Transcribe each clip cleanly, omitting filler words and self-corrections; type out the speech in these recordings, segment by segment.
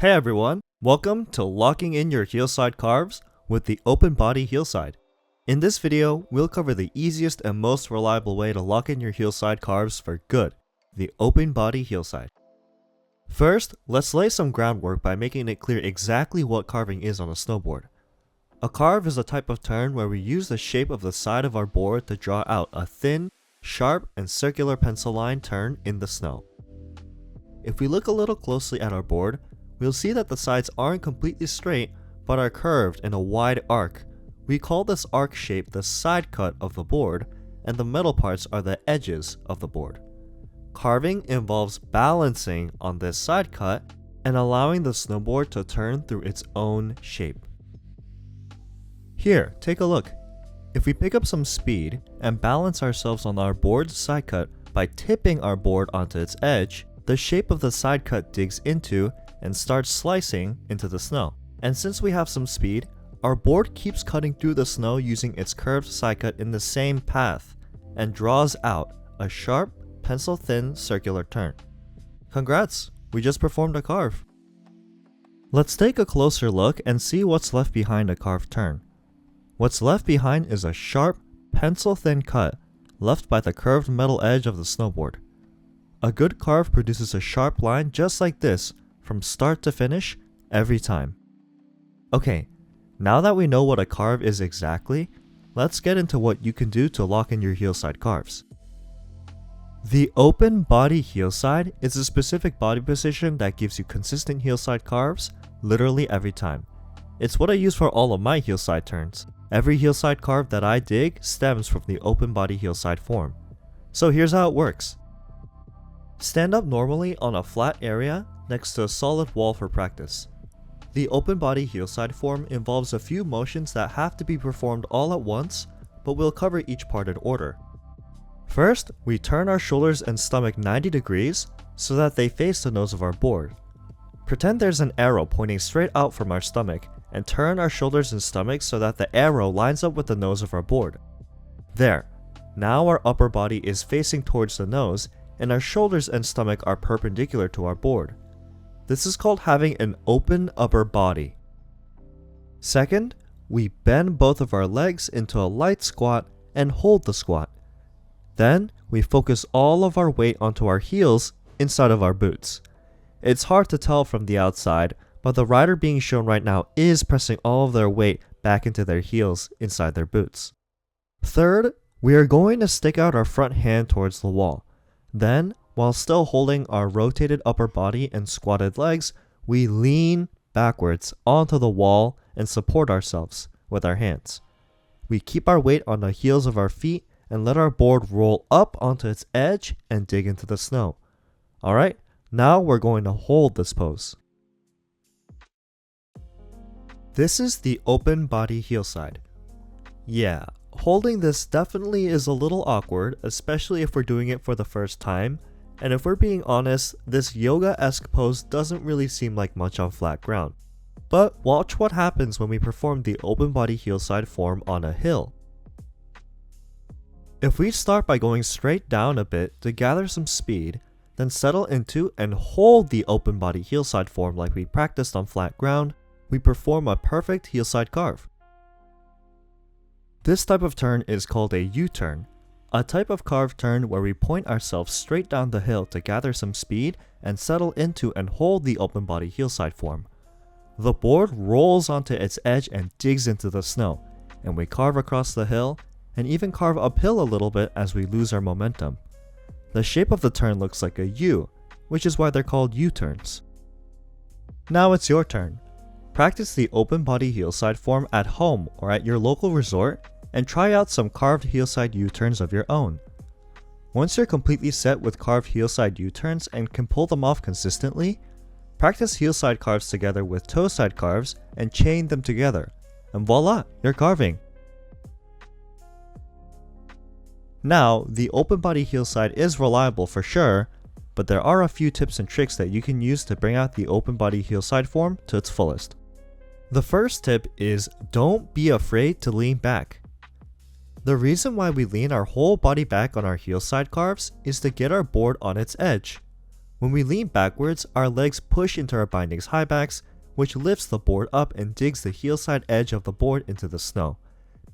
Hey everyone, welcome to locking in your heel side carves with the open body heel side. In this video, we'll cover the easiest and most reliable way to lock in your heel side carves for good, the open body heel side. First, let's lay some groundwork by making it clear exactly what carving is on a snowboard. A carve is a type of turn where we use the shape of the side of our board to draw out a thin, sharp, and circular pencil line turn in the snow. If we look a little closely at our board, we'll see that the sides aren't completely straight, but are curved in a wide arc. We call this arc shape the side cut of the board, and the metal parts are the edges of the board. Carving involves balancing on this side cut and allowing the snowboard to turn through its own shape. Here, take a look. If we pick up some speed and balance ourselves on our board's side cut by tipping our board onto its edge, the shape of the side cut digs into and starts slicing into the snow. And since we have some speed, our board keeps cutting through the snow using its curved side cut in the same path and draws out a sharp, pencil-thin circular turn. Congrats, we just performed a carve. Let's take a closer look and see what's left behind a carved turn. What's left behind is a sharp, pencil-thin cut left by the curved metal edge of the snowboard. A good carve produces a sharp line just like this from start to finish every time. Okay, now that we know what a carve is exactly, let's get into what you can do to lock in your heel side carves. The open body heel side is a specific body position that gives you consistent heel side carves literally every time. It's what I use for all of my heel side turns. Every heel side carve that I dig stems from the open body heel side form. So here's how it works. Stand up normally on a flat area next to a solid wall for practice. The open body heel side form involves a few motions that have to be performed all at once, but we'll cover each part in order. First, we turn our shoulders and stomach 90 degrees so that they face the nose of our board. Pretend there's an arrow pointing straight out from our stomach and turn our shoulders and stomach so that the arrow lines up with the nose of our board. There, now our upper body is facing towards the nose and our shoulders and stomach are perpendicular to our board. This is called having an open upper body. Second, we bend both of our legs into a light squat and hold the squat. Then, we focus all of our weight onto our heels inside of our boots. It's hard to tell from the outside, but the rider being shown right now is pressing all of their weight back into their heels inside their boots. Third, we are going to stick out our front hand towards the wall. Then, while still holding our rotated upper body and squatted legs, we lean backwards onto the wall and support ourselves with our hands. We keep our weight on the heels of our feet and let our board roll up onto its edge and dig into the snow. Alright, now we're going to hold this pose. This is the open body heel side. Yeah, holding this definitely is a little awkward, especially if we're doing it for the first time, and if we're being honest, this yoga-esque pose doesn't really seem like much on flat ground. But watch what happens when we perform the open body heel side form on a hill. If we start by going straight down a bit to gather some speed, then settle into and hold the open body heel side form like we practiced on flat ground, we perform a perfect heel side carve. This type of turn is called a U-turn, a type of carved turn where we point ourselves straight down the hill to gather some speed and settle into and hold the open body heel side form. The board rolls onto its edge and digs into the snow, and we carve across the hill and even carve uphill a little bit as we lose our momentum. The shape of the turn looks like a U, which is why they're called U-turns. Now it's your turn. Practice the open body heel side form at home or at your local resort and try out some carved heel side U-turns of your own. Once you're completely set with carved heel side U-turns and can pull them off consistently, practice heel side carves together with toe side carves and chain them together, and voila, you're carving. Now, the open body heel side is reliable for sure, but there are a few tips and tricks that you can use to bring out the open body heel side form to its fullest. The first tip is don't be afraid to lean back. The reason why we lean our whole body back on our heel side carves is to get our board on its edge. When we lean backwards, our legs push into our binding's high backs, which lifts the board up and digs the heel side edge of the board into the snow.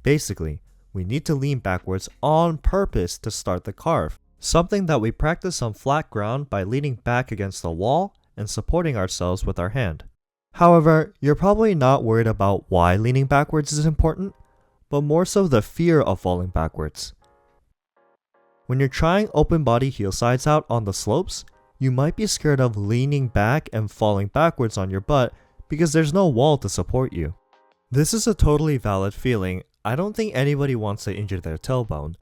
Basically, we need to lean backwards on purpose to start the carve, something that we practice on flat ground by leaning back against the wall and supporting ourselves with our hand. However, you're probably not worried about why leaning backwards is important, but more so the fear of falling backwards. When you're trying open body heel sides out on the slopes, you might be scared of leaning back and falling backwards on your butt because there's no wall to support you. This is a totally valid feeling. I don't think anybody wants to injure their tailbone.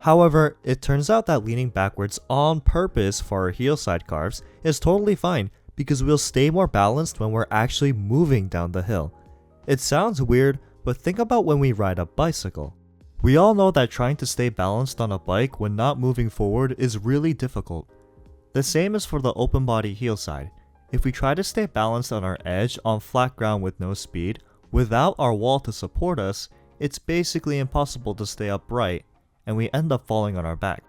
However, it turns out that leaning backwards on purpose for our heel side carves is totally fine because we'll stay more balanced when we're actually moving down the hill. It sounds weird, but think about when we ride a bicycle. We all know that trying to stay balanced on a bike when not moving forward is really difficult. The same is for the open body heel side. If we try to stay balanced on our edge on flat ground with no speed, without our wall to support us, it's basically impossible to stay upright, and we end up falling on our back.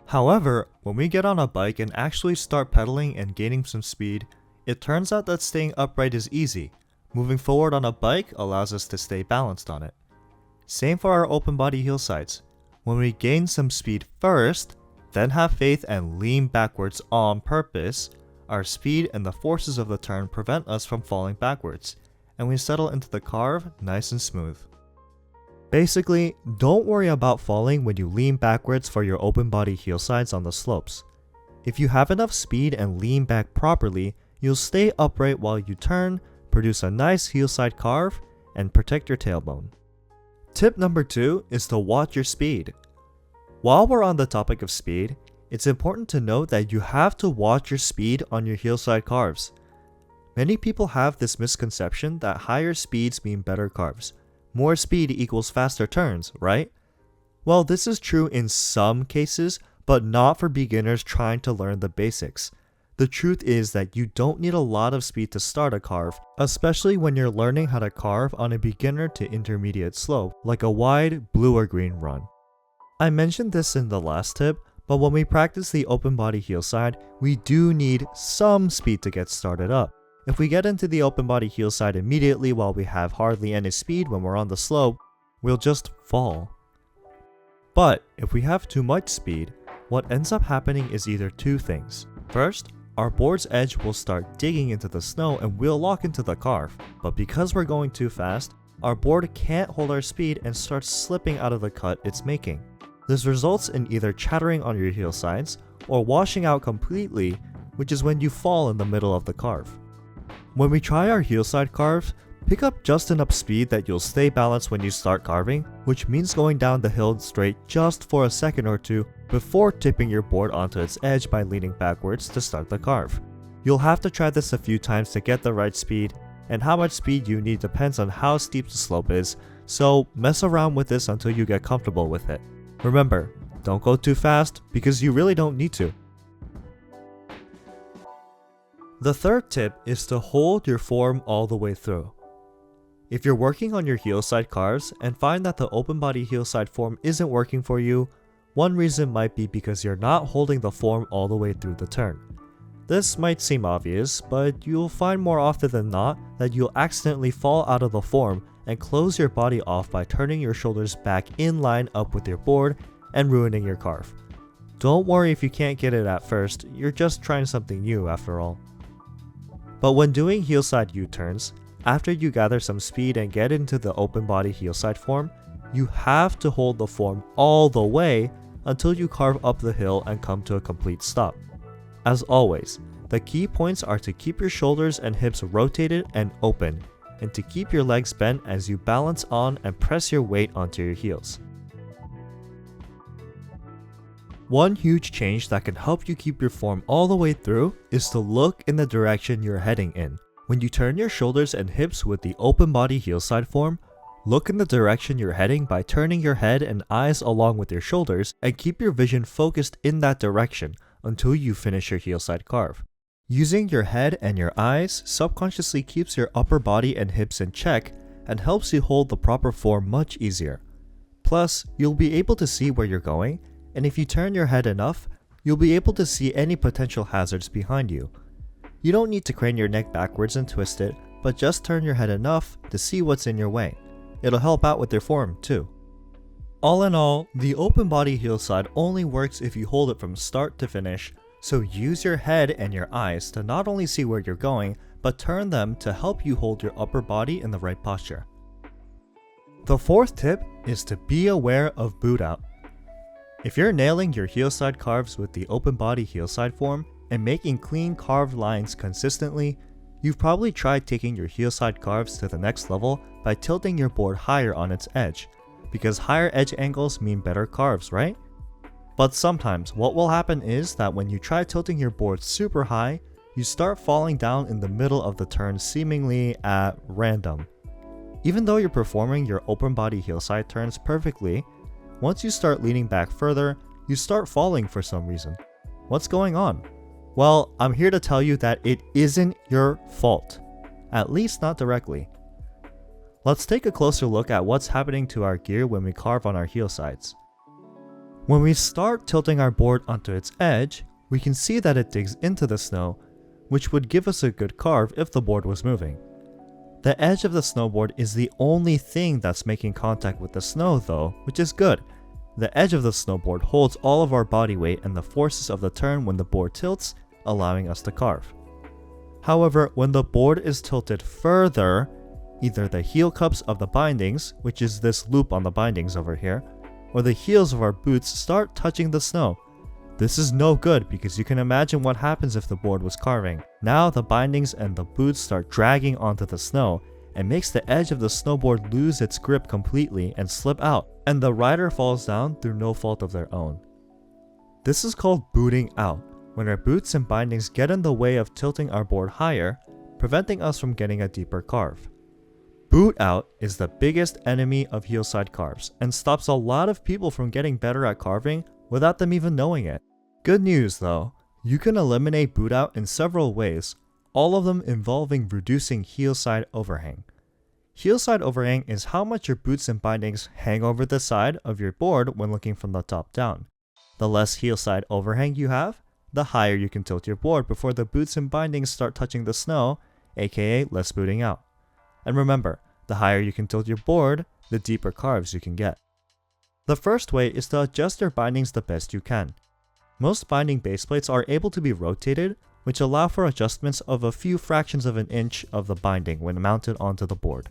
However, when we get on a bike and actually start pedaling and gaining some speed, it turns out that staying upright is easy. Moving forward on a bike allows us to stay balanced on it. Same for our open body heel sides. When we gain some speed first, then have faith and lean backwards on purpose, our speed and the forces of the turn prevent us from falling backwards, and we settle into the carve nice and smooth. Basically, don't worry about falling when you lean backwards for your open body heel sides on the slopes. If you have enough speed and lean back properly, you'll stay upright while you turn, produce a nice heel side carve, and protect your tailbone. Tip number 2 is to watch your speed. While we're on the topic of speed, it's important to note that you have to watch your speed on your heel side carves. Many people have this misconception that higher speeds mean better carves. More speed equals faster turns, right? Well, this is true in some cases, but not for beginners trying to learn the basics. The truth is that you don't need a lot of speed to start a carve, especially when you're learning how to carve on a beginner to intermediate slope, like a wide blue or green run. I mentioned this in the last tip, but when we practice the open body heel side, we do need some speed to get started up. If we get into the open body heel side immediately while we have hardly any speed when we're on the slope, we'll just fall. But if we have too much speed, what ends up happening is either two things. First, our board's edge will start digging into the snow and we'll lock into the carve. But because we're going too fast, our board can't hold our speed and starts slipping out of the cut it's making. This results in either chattering on your heel sides or washing out completely, which is when you fall in the middle of the carve. When we try our heel side carves, pick up just enough speed that you'll stay balanced when you start carving, which means going down the hill straight just for a second or two before tipping your board onto its edge by leaning backwards to start the carve. You'll have to try this a few times to get the right speed, and how much speed you need depends on how steep the slope is, so mess around with this until you get comfortable with it. Remember, don't go too fast because you really don't need to. The third tip is to hold your form all the way through. If you're working on your heel side carves and find that the open body heel side form isn't working for you, one reason might be because you're not holding the form all the way through the turn. This might seem obvious, but you'll find more often than not that you'll accidentally fall out of the form and close your body off by turning your shoulders back in line up with your board and ruining your carve. Don't worry if you can't get it at first, you're just trying something new after all. But when doing heel side U-turns, after you gather some speed and get into the open body heel side form, you have to hold the form all the way until you carve up the hill and come to a complete stop. As always, the key points are to keep your shoulders and hips rotated and open, and to keep your legs bent as you balance on and press your weight onto your heels. One huge change that can help you keep your form all the way through is to look in the direction you're heading in. When you turn your shoulders and hips with the open body heel side form, look in the direction you're heading by turning your head and eyes along with your shoulders and keep your vision focused in that direction until you finish your heel side carve. Using your head and your eyes subconsciously keeps your upper body and hips in check and helps you hold the proper form much easier. Plus, you'll be able to see where you're going, and if you turn your head enough, you'll be able to see any potential hazards behind you. You don't need to crane your neck backwards and twist it, but just turn your head enough to see what's in your way. It'll help out with your form too. All in all, the open body heel slide only works if you hold it from start to finish, so use your head and your eyes to not only see where you're going, but turn them to help you hold your upper body in the right posture. The fourth tip is to be aware of boot out. If you're nailing your heel slide carves with the open body heel slide form and making clean carved lines consistently, you've probably tried taking your heel slide carves to the next level by tilting your board higher on its edge, because higher edge angles mean better carves, right? But sometimes what will happen is that when you try tilting your board super high, you start falling down in the middle of the turn seemingly at random. Even though you're performing your open body heel slide turns perfectly, once you start leaning back further, you start falling for some reason. What's going on? Well, I'm here to tell you that it isn't your fault. At least not directly. Let's take a closer look at what's happening to our gear when we carve on our heel sides. When we start tilting our board onto its edge, we can see that it digs into the snow, which would give us a good carve if the board was moving. The edge of the snowboard is the only thing that's making contact with the snow though, which is good. The edge of the snowboard holds all of our body weight and the forces of the turn when the board tilts, allowing us to carve. However, when the board is tilted further, either the heel cups of the bindings, which is this loop on the bindings over here, or the heels of our boots start touching the snow. This is no good because you can imagine what happens if the board was carving. Now the bindings and the boots start dragging onto the snow and makes the edge of the snowboard lose its grip completely and slip out, and the rider falls down through no fault of their own. This is called booting out, when our boots and bindings get in the way of tilting our board higher, preventing us from getting a deeper carve. Boot out is the biggest enemy of heel slide carves and stops a lot of people from getting better at carving without them even knowing it. Good news though, you can eliminate boot out in several ways, all of them involving reducing heel side overhang. Heel side overhang is how much your boots and bindings hang over the side of your board when looking from the top down. The less heel side overhang you have, the higher you can tilt your board before the boots and bindings start touching the snow, aka less booting out. And remember, the higher you can tilt your board, the deeper carves you can get. The first way is to adjust your bindings the best you can. Most binding base plates are able to be rotated, which allow for adjustments of a few fractions of an inch of the binding when mounted onto the board.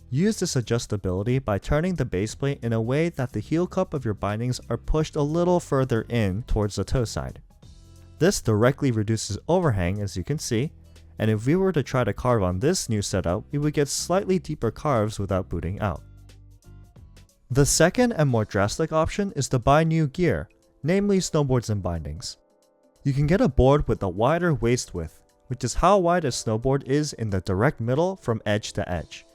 Use this adjustability by turning the base plate in a way that the heel cup of your bindings are pushed a little further in towards the toe side. This directly reduces overhang, as you can see, and if we were to try to carve on this new setup, we would get slightly deeper carves without booting out. The second and more drastic option is to buy new gear, namely snowboards and bindings. You can get a board with a wider waist width, which is how wide a snowboard is in the direct middle from edge to edge.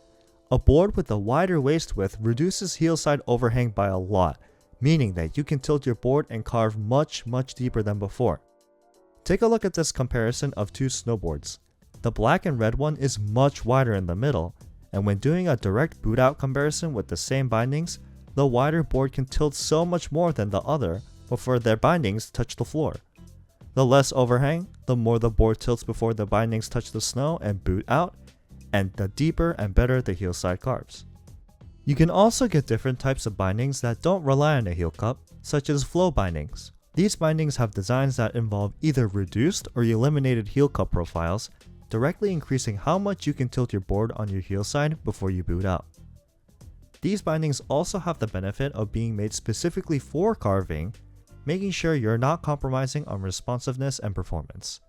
A board with a wider waist width reduces heel side overhang by a lot, meaning that you can tilt your board and carve much deeper than before. Take a look at this comparison of two snowboards. The black and red one is much wider in the middle, and when doing a direct boot out comparison with the same bindings, the wider board can tilt so much more than the other before their bindings touch the floor. The less overhang, the more the board tilts before the bindings touch the snow and boot out, and the deeper and better the heel side carves. You can also get different types of bindings that don't rely on a heel cup, such as flow bindings. These bindings have designs that involve either reduced or eliminated heel cup profiles, directly increasing how much you can tilt your board on your heel side before you boot out. These bindings also have the benefit of being made specifically for carving, making sure you're not compromising on responsiveness and performance.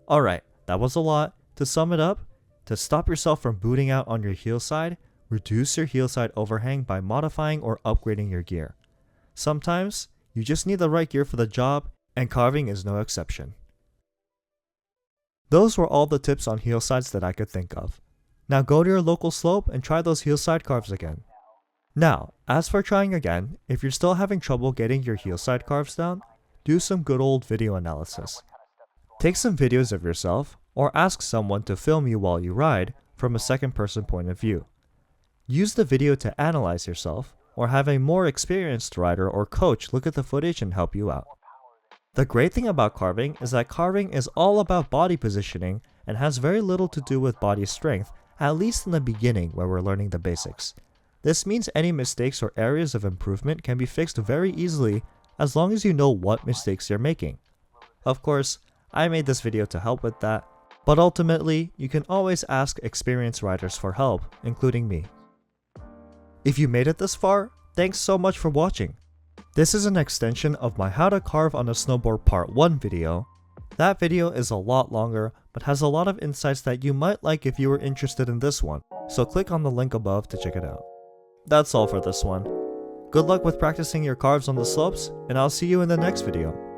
Alright, that was a lot. To sum it up, to stop yourself from booting out on your heel side, reduce your heel side overhang by modifying or upgrading your gear. Sometimes, you just need the right gear for the job, and carving is no exception. Those were all the tips on heel sides that I could think of. Now go to your local slope and try those heel side carves again. Now, as for trying again, if you're still having trouble getting your heel side carves down, do some good old video analysis. Take some videos of yourself, or ask someone to film you while you ride from a second person point of view. Use the video to analyze yourself, or have a more experienced rider or coach look at the footage and help you out. The great thing about carving is that carving is all about body positioning and has very little to do with body strength, at least in the beginning where we're learning the basics. This means any mistakes or areas of improvement can be fixed very easily as long as you know what mistakes you're making. Of course, I made this video to help with that, but ultimately, you can always ask experienced riders for help, including me. If you made it this far, thanks so much for watching. This is an extension of my How to Carve on a Snowboard Part 1 video. That video is a lot longer, but has a lot of insights that you might like if you were interested in this one, so click on the link above to check it out. That's all for this one. Good luck with practicing your carves on the slopes, and I'll see you in the next video.